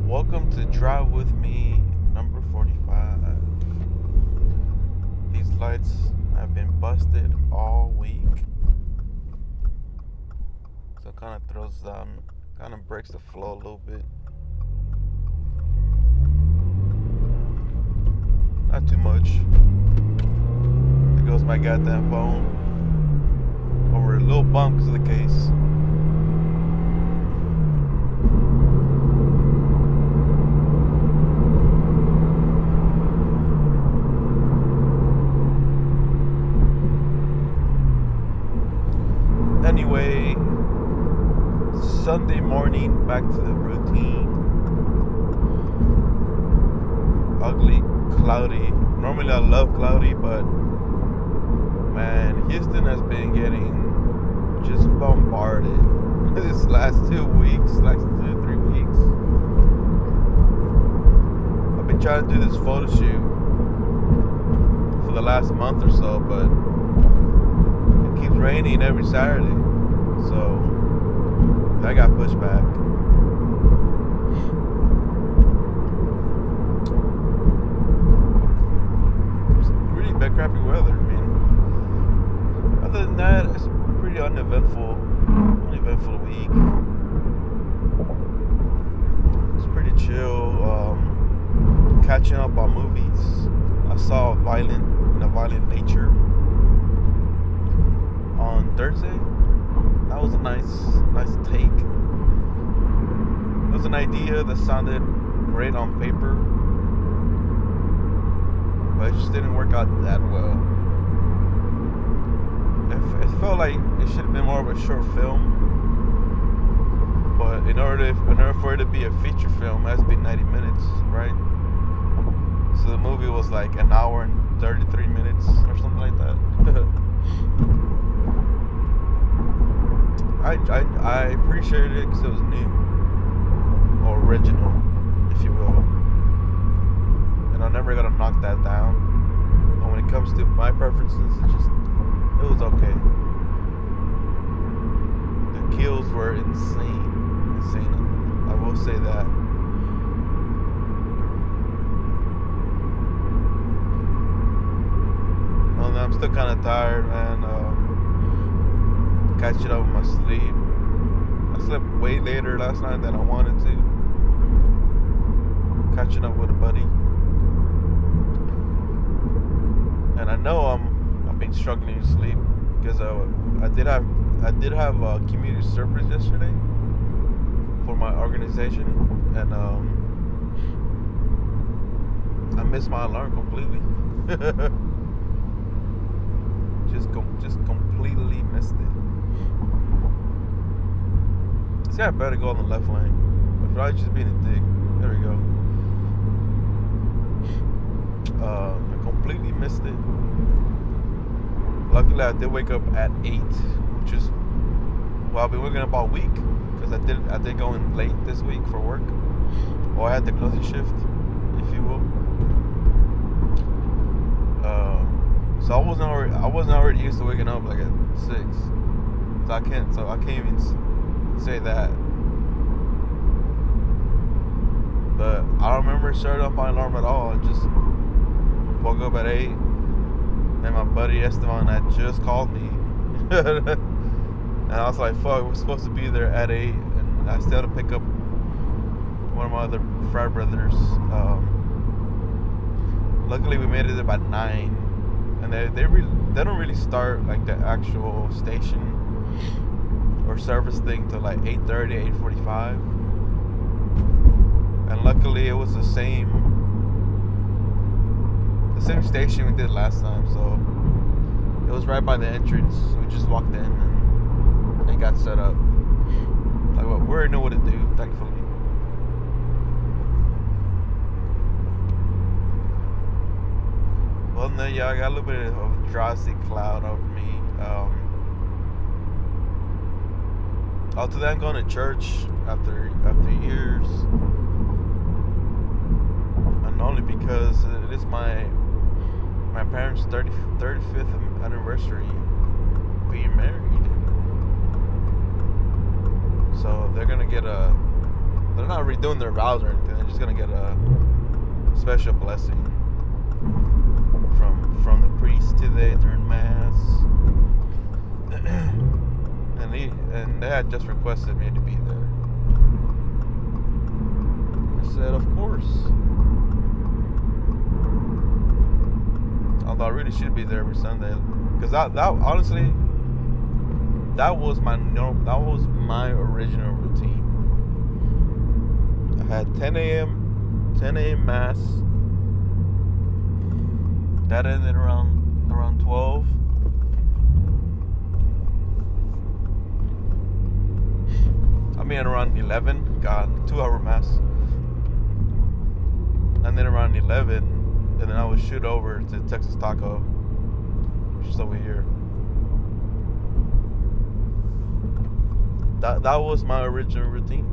Welcome to Drive With Me, number 45. These lights have been busted all week. So it kind of throws down, kind of breaks the flow a little bit. Not too much. There goes my goddamn phone over a little bump because of the case. Anyway, Sunday morning, back to the routine. Ugly, cloudy. Normally I love cloudy, but man, Houston has been getting just bombarded this last 3 weeks. I've been trying to do this photo shoot for the last month or so, but it keeps raining every Saturday, so that got pushed back. It's really bad, crappy weather. I mean, other than that, it's a pretty uneventful week. It's pretty chill. Catching up on movies. I saw Violent Nature on Thursday. That was a nice take. It was an idea that sounded great on paper, but it just didn't work out that well. It felt like it should have been more of a short film, but in order for it to be a feature film, it has to be 90 minutes, right? So the movie was like an hour and 33 minutes or something like that. I appreciated it because it was new or original, if you will, and I'm never gonna knock that down. And when it comes to my preferences, it was okay. The kills were insane. I will say that. Well, I'm still kind of tired, man. Catching up with my sleep. I slept way later last night than I wanted to. Catching up with a buddy, and I know I've been struggling to sleep because I did have a community service yesterday for my organization, and I missed my alarm completely. just completely missed it. See, I better go on the left lane. If I just being a dick. There we go. I completely missed it. Luckily, I did wake up at 8, which is, well, I've been working about a week because I did go in late this week for work. Or I had the closing shift, if you will. So I wasn't already used to waking up like at 6. So I can't even say that. But I don't remember starting up my alarm at all. I just woke up at 8. And my buddy Esteban had just called me. And I was like, fuck, we're supposed to be there at 8. And I still had to pick up one of my other frat brothers. Luckily we made it there by 9. And they don't really start like the actual station or service thing till like 8:30, 8:45. And luckily it was the same station we did last time, so it was right by the entrance. We just walked in and they got set up. Like, well, we already know what to do, thankfully. Well, no, yeah, I got a little bit of a drowsy cloud over me. Today I'm going to church after years, and only because it is my parents' 35th anniversary being married. So they're gonna get a they're not redoing their vows or anything. They're just gonna get a special blessing from the priest today during mass. And they had just requested me to be there. I said, of course. Although I really should be there every Sunday, because that honestly, that was my original routine. I had 10 a.m. mass. That ended around 12. I mean around 11. God, 2-hour mass. And then around 11, and then I would shoot over to Texas Taco, which is over here. That was my original routine.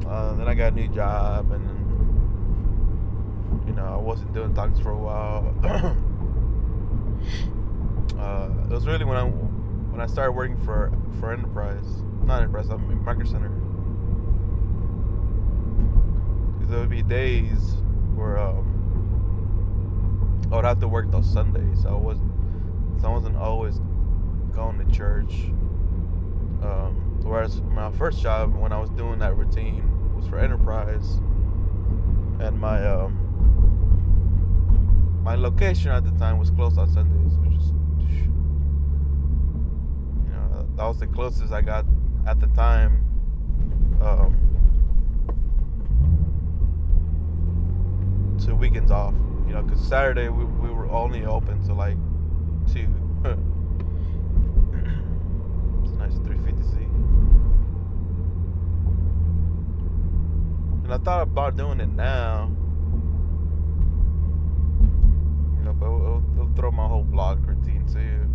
Then I got a new job, and I wasn't doing tacos for a while. It was really when I started working for Enterprise, not Enterprise, I mean Micro Center. Because there would be days where I would have to work those Sundays. So I wasn't always going to church. Whereas my first job, when I was doing that routine, was for Enterprise, and my location at the time was closed on Sundays, which is, that was the closest I got at the time. To weekends off, because Saturday we were only open to like 2. It's a nice 350Z. And I thought about doing it now, but it'll throw my whole vlog routine too.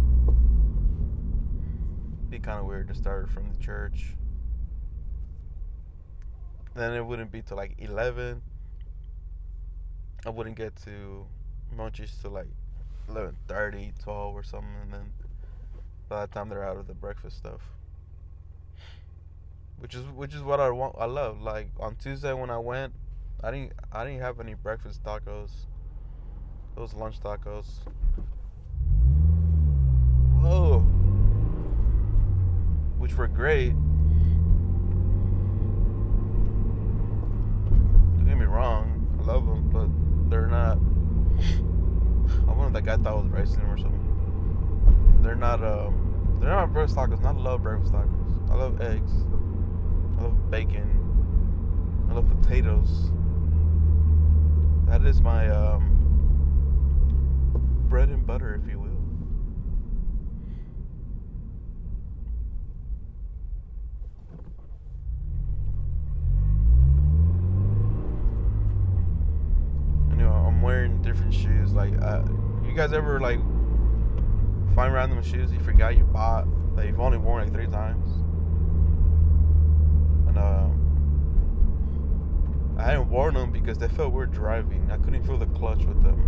Be kind of weird to start from the church. Then it wouldn't be till like 11. I wouldn't get to Munchies till like 11:30, 12 or something, and then by the time they're out of the breakfast stuff, which is what I love. Like on Tuesday when I went, I didn't have any breakfast tacos. Those lunch tacos. Whoa. Which were great. Don't get me wrong, I love them, but they're not. I wonder if that guy thought I was racing him or something. They're not breakfast tacos. I love breakfast tacos. I love eggs. I love bacon. I love potatoes. That is my bread and butter, if you will. I'm wearing different shoes. Like, you guys ever like find random shoes you forgot you bought that you've only worn like 3 times? And I hadn't worn them because they felt weird driving. I couldn't feel the clutch with them,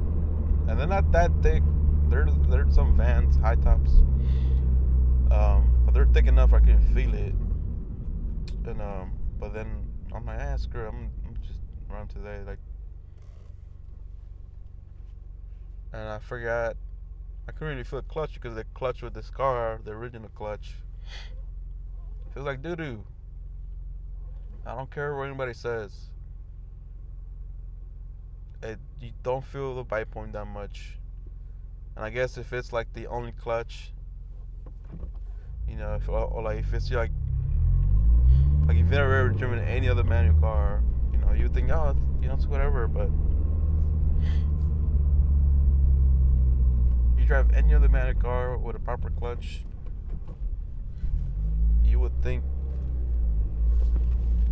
and they're not that thick. They're some Vans high tops, but they're thick enough I couldn't feel it. And but then I'm like, screw it, I'm just run today, like. And I forgot, I couldn't really feel the clutch because the clutch with this car, the original clutch, feels like doo-doo. I don't care what anybody says. You don't feel the bite point that much. And I guess if it's like the only clutch, if it's like if you've never ever driven any other manual car, you think, it's whatever, but you drive any other manual car with a proper clutch, you would think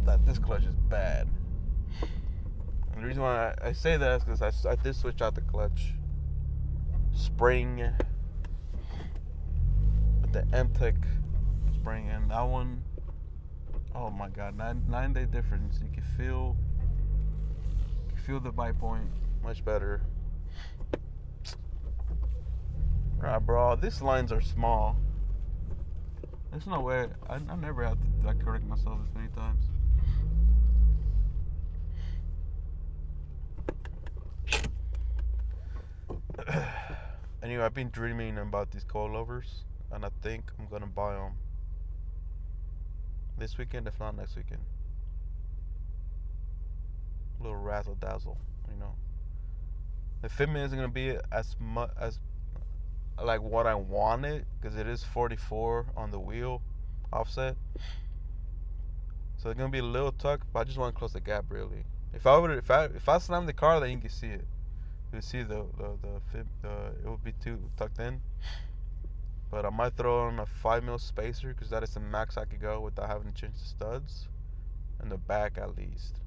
that this clutch is bad. And the reason why I say that is because I did switch out the clutch spring with the M-Tech spring, and that one, oh my god, 9-day difference. You can feel the bite point much better. Right, bro, these lines are small. There's no way. I never have to like correct myself this many times. Anyway, I've been dreaming about these coilovers, and I think I'm gonna buy them this weekend, if not next weekend. A little razzle dazzle, you know. The fitment isn't gonna be as much as like what I wanted, because it is 44 on the wheel offset. So it's gonna be a little tucked, but I just want to close the gap really. If I slam the car, then you can see it. You see the it would be too tucked in. But I might throw on a 5mm spacer, because that is the max I could go without having to change the studs. In the back at least.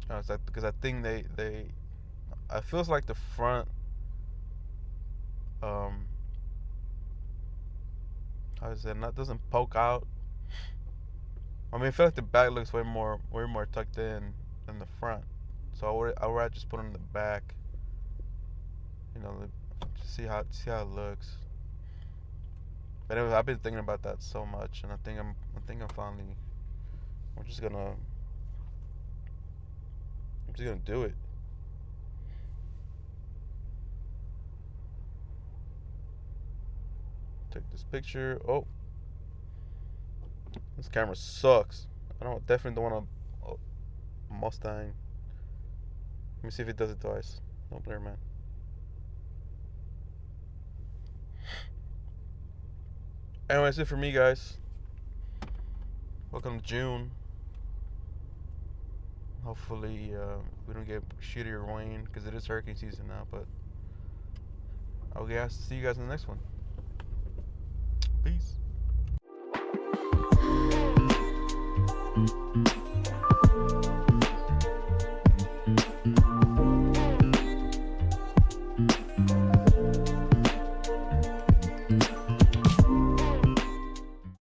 It's like, because I think it feels like the front how is it, not doesn't poke out. I mean, I feel like the back looks way more tucked in than the front. So I would just put it in the back. You know, just see how it looks. But anyway, I've been thinking about that so much, and I think I'm finally. I'm just gonna do it. Take this picture. Oh, this camera sucks. Definitely don't want a Mustang. Let me see if it does it twice. Don't blare, man. Anyway, that's it for me, guys. Welcome to June. Hopefully, we don't get shittier rain, because it is hurricane season now. But I'll see you guys in the next one.